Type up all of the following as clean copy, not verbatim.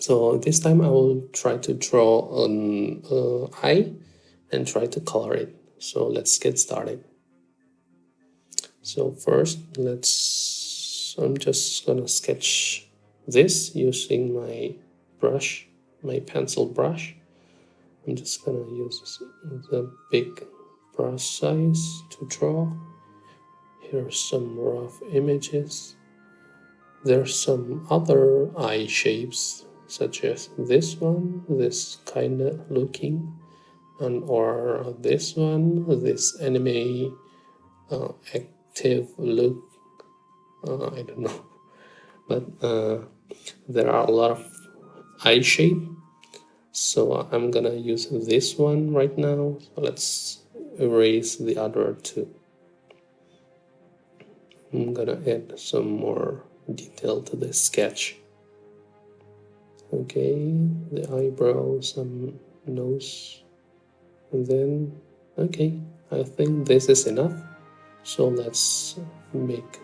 So this time I will try to draw an eye and try to color it. So let's get started. So first, I'm just gonna sketch this using my brush, my pencil brush. I'm just gonna use the big brush size to draw. Here's some rough images. There's some other eye shapes, such as this one, this kind of looking, and or this one, this anime active look. I don't know, but there are a lot of eye shape. So I'm gonna use this one right now. So let's erase the other two. I'm gonna add some more detail to the sketch. Okay, the eyebrow, some nose, and then, okay, I think this is enough. So let's make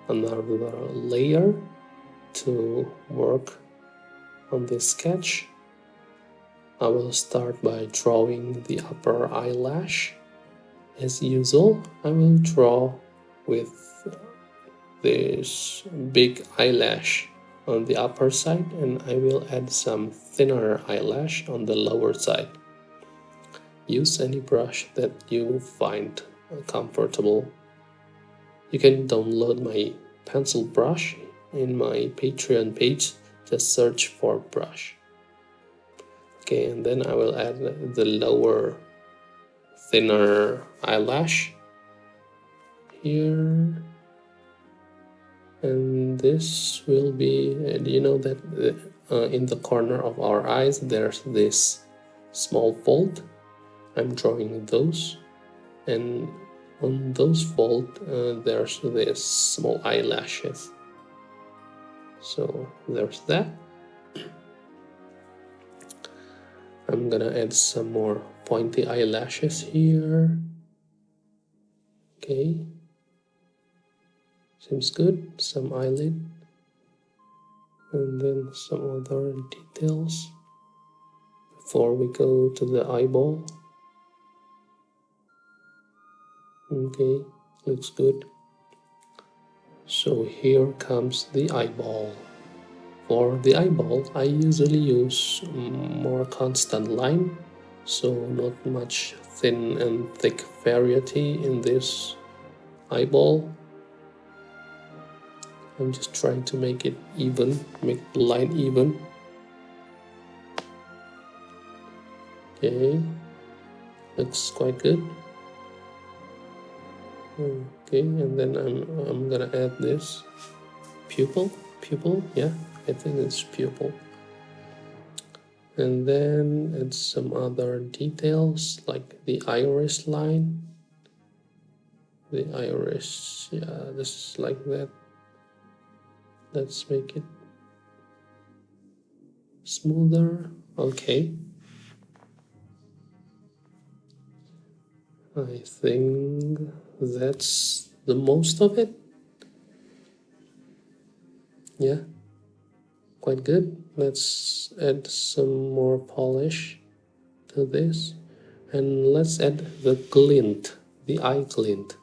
another layer to work on this sketch. I will start by drawing the upper eyelash. As usual, I will draw with this big eyelash on the upper side, and I will add some thinner eyelash on the lower side. Use any brush that you find comfortable. You can download my pencil brush in my Patreon page. Just search for brush. Okay, and then I will add the lower thinner eyelash here, and this will be, you know that in the corner of our eyes there's this small fold. I'm drawing those, and on those fold there's this small eyelashes. So there's that. I'm gonna add some more pointy eyelashes here. Okay, seems good. Some eyelid, and then some other details before we go to the eyeball. Okay, looks good. So here comes the eyeball. For the eyeball, I usually use more constant line, so not much thin and thick variety in this eyeball. I'm just trying to make it even, make the line even. Okay, looks quite good. Okay, and then I'm gonna add this pupil, yeah, I think it's pupil. And then add some other details like the iris line. The iris, yeah, this is like that. Let's make it smoother. Okay. I think that's the most of it. Yeah, quite good. Let's add some more polish to this, and let's add the glint, the eye glint.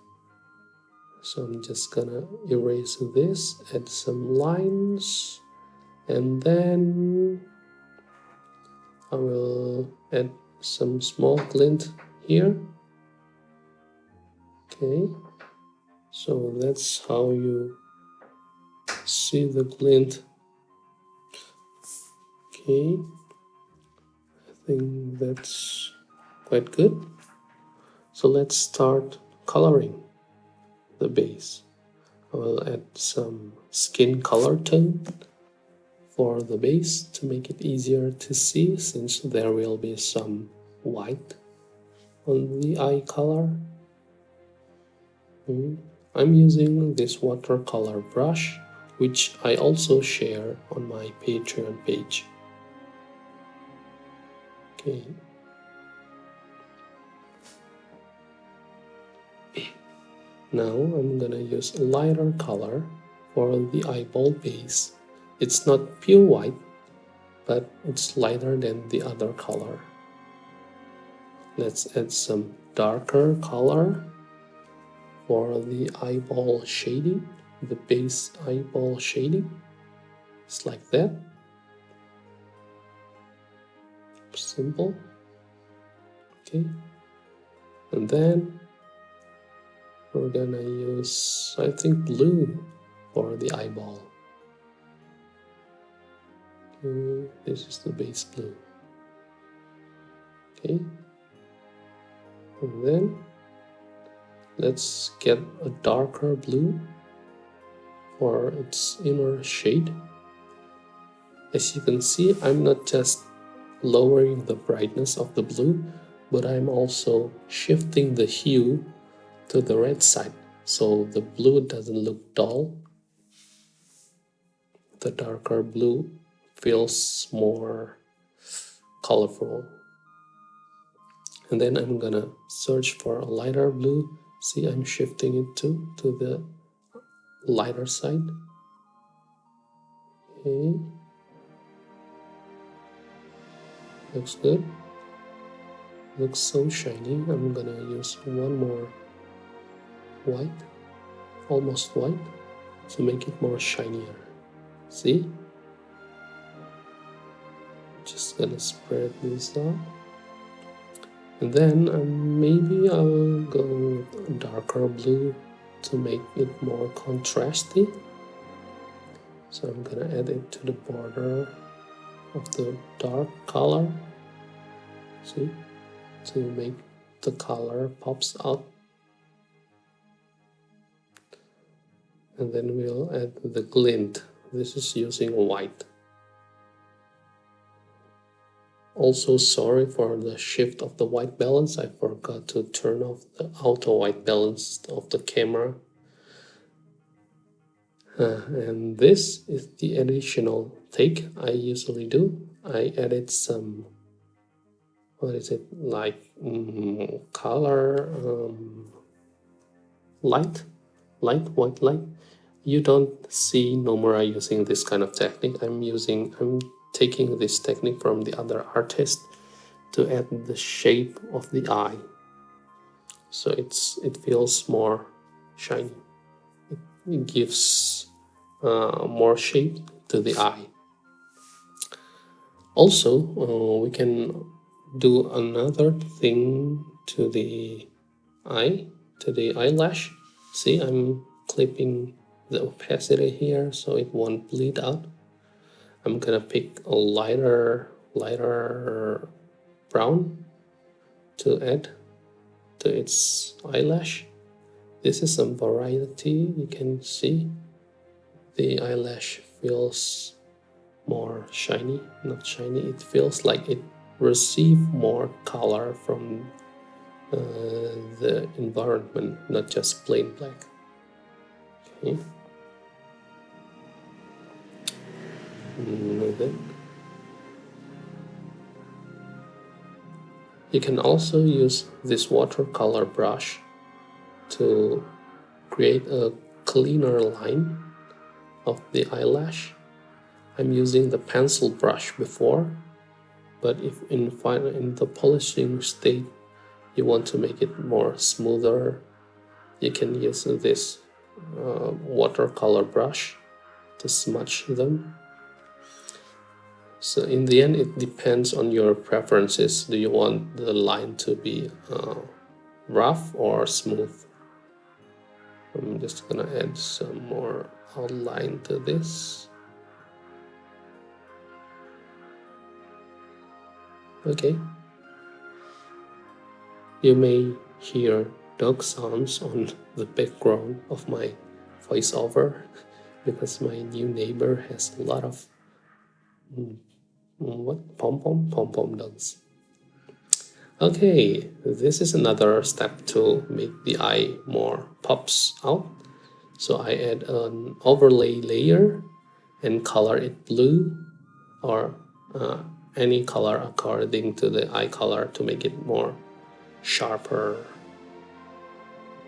So I'm just gonna erase this, add some lines, and then I will add some small glint here. Okay, so that's how you see the glint. Okay, I think that's quite good. So let's start coloring the base. I will add some skin color tone for the base to make it easier to see, since there will be some white on the eye color. I'm using this watercolor brush, which I also share on my Patreon page. Okay. Now I'm gonna use a lighter color for the eyeball base. It's not pure white, but it's lighter than the other color. Let's add some darker color for the eyeball shading, the base eyeball shading. It's like that. Simple. Okay. And then we're gonna use, I think, blue for the eyeball. Okay, this is the base blue. Okay. And then let's get a darker blue for its inner shade. As you can see, I'm not just lowering the brightness of the blue, but I'm also shifting the hue to the red side, so the blue doesn't look dull. The darker blue feels more colorful. And then I'm gonna search for a lighter blue. See, I'm shifting it to the lighter side. Okay. Looks good. Looks so shiny. I'm gonna use one more white, almost white, to make it more shinier. See? Just gonna spread this out. And then maybe I'll go with a darker blue to make it more contrasty. So I'm gonna add it to the border of the dark color. See? To make the color pops out. And then we'll add the glint. This is using white. Also, sorry for the shift of the white balance. I forgot to turn off the auto white balance of the camera. And this is the additional take I usually do. I added some, what is it, like color, white light. You don't see Nomura using this kind of technique. I'm taking this technique from the other artist to add the shape of the eye, so it feels more shiny. It gives more shape to the eye. Also, we can do another thing to the eye, to the eyelash. See, I'm clipping the opacity here so it won't bleed out. I'm gonna pick a lighter brown to add to its eyelash. This is some variety. You can see the eyelash feels more shiny, not shiny. It feels like it received more color from the environment, not just plain black. Okay. And then you can also use this watercolor brush to create a cleaner line of the eyelash. I'm using the pencil brush before, but if in the polishing state you want to make it more smoother, you can use this watercolor brush to smudge them. So in the end, it depends on your preferences. Do you want the line to be rough or smooth? I'm just gonna add some more outline to this. Okay. You may hear dog sounds on the background of my voiceover because my new neighbor has a lot of pom-pom dogs. Okay, this is another step to make the eye more pops out. So I add an overlay layer and color it blue or any color according to the eye color to make it more sharper.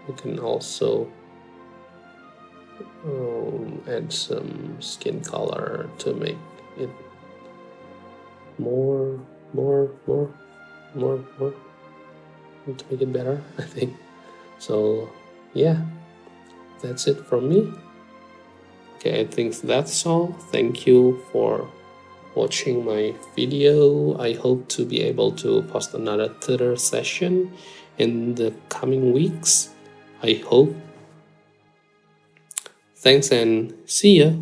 You can also add some skin color to make it more, to make it better, I think. So yeah, that's it from me. Okay, I think that's all. Thank you for watching my video. I hope to be able to post another theater session in the coming weeks. I hope. Thanks and see ya.